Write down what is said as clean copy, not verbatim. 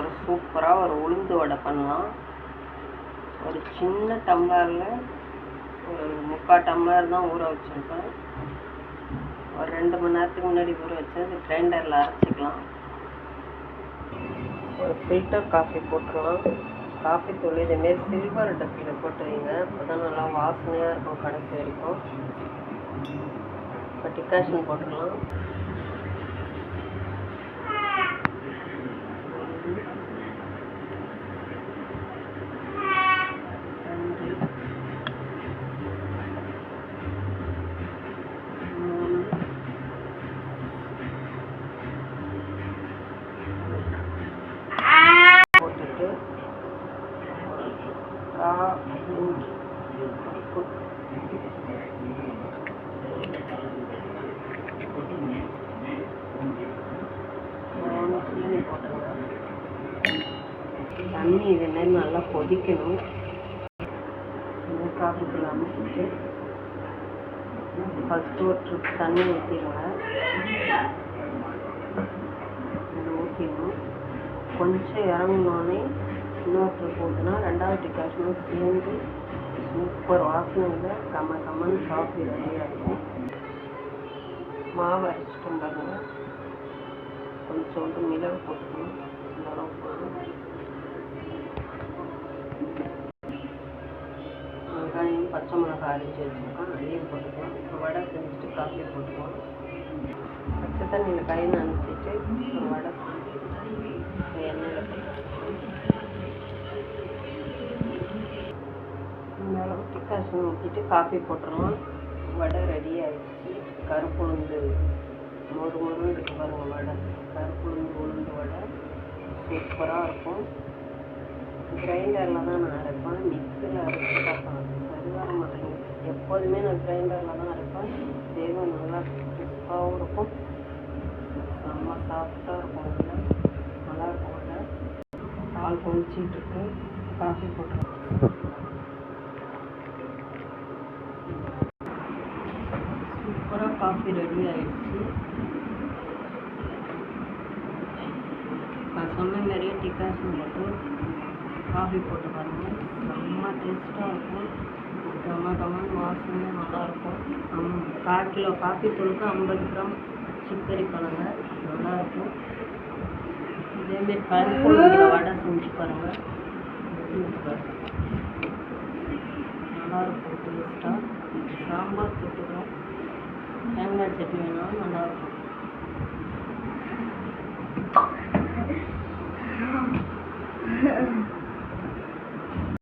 ஒரு சூப்பராக ஒரு உளுந்து வடை பண்ணலாம். ஒரு சின்ன டம்ளரில் ஒரு 3/4 டம்ளர் தான் ஊற வச்சுருக்கேன். ஒரு 2 மணி நேரத்துக்கு முன்னாடி ஊற வச்சு அது கிரைண்டரில் அரைச்சிக்கலாம். ஒரு ஃபில்டர் காஃபி போட்டுடலாம். காஃபி தூள் இதேமாரி சில்வர் டப்பில் போட்டு வைங்க, அப்போ தான் நல்லா வாசனையாக இருக்கும் கடைசி வரைக்கும். இப்போ டிகாஷன் போட்டுடலாம். போட்டுட்டு தண்ணி இதுமாரி நல்லா கொதிக்கணும். காஃபி தூள் அமைச்சிட்டு ஃபஸ்ட்டு ஒரு ட்ரிப் தண்ணி ஊற்றிடுங்க. ஊற்றிடணும். கொஞ்சம் இறங்கினோடனே இன்னொரு ட்ரிப் ஊற்றினா 2வது டிகாஷனும் சேர்ந்து சூப்பர் வாசனையில் கம்மன்னு காஃபி ரெடியாக இருக்கும். மாவு அரைச்சிட்டு பாருங்க. கொஞ்சோண்டு மிளகு போட்டுக்கணும். இந்த அளவு போதும். வெங்காயம் பச்சை மிளகாய் அரைச்சி வச்சுருக்கோம், அதையும் போட்டுக்கலாம். இப்போ வடை செஞ்சுட்டு காஃபி போட்டுக்கலாம். பச்சை தண்ணியில் கை நனைச்சிட்டு ஒரு வடை செஞ்சு எண்ணெயில் போட்டுக்கலாம். இந்த அளவு டிகாஷன் ஊற்றிட்டு காஃபி போட்டுடலாம். வடை ரெடி ஆகிடுச்சு. கருப்பு உளுந்து மொறுன்னு இருக்கு பாருங்கள் வடை. கருப்பு உளுந்து வடை சூப்பராக இருக்கும். கிரைண்டரில் தான் நான் அரைப்பேன், மிக்ஸியில் அரைச்சி பார்ப்பேன், சரி வர மாட்டேங்குது. எப்போதுமே நான் கிரைண்டரில் தான் அரைப்பேன். தேவை நல்லா கிறிஸ்பாகவும் இருக்கும், செம்ம சாஃப்டாக இருக்கும். அதில் நல்லாயிருக்கும். அதில் பால் கொதிச்சிட்ருக்கு. காஃபி போட்டுருவேன். சூப்பராக காஃபி ரெடி ஆகிடுச்சு. நான் சொன்ன மாதிரியே டிகாஷன் போட்டு காஃபி போட்டு பாருங்கள், செம்ம டேஸ்ட்டாக இருக்கும். கம்மன் வாசனையாக நல்லாயிருக்கும். 1/4 கிலோ காஃபி தூளுக்கு 50 கிராம் சிக்கரி பழங்க, நல்லாயிருக்கும். இதேமாரி கருப்பு வடை செஞ்சு பாருங்கள், நல்லாயிருக்கும் டேஸ்ட்டாக. சாம்பார் தொட்டுக்கிறோம், தேங்காய் சட்னி வேணாலும் நல்லாயிருக்கும்.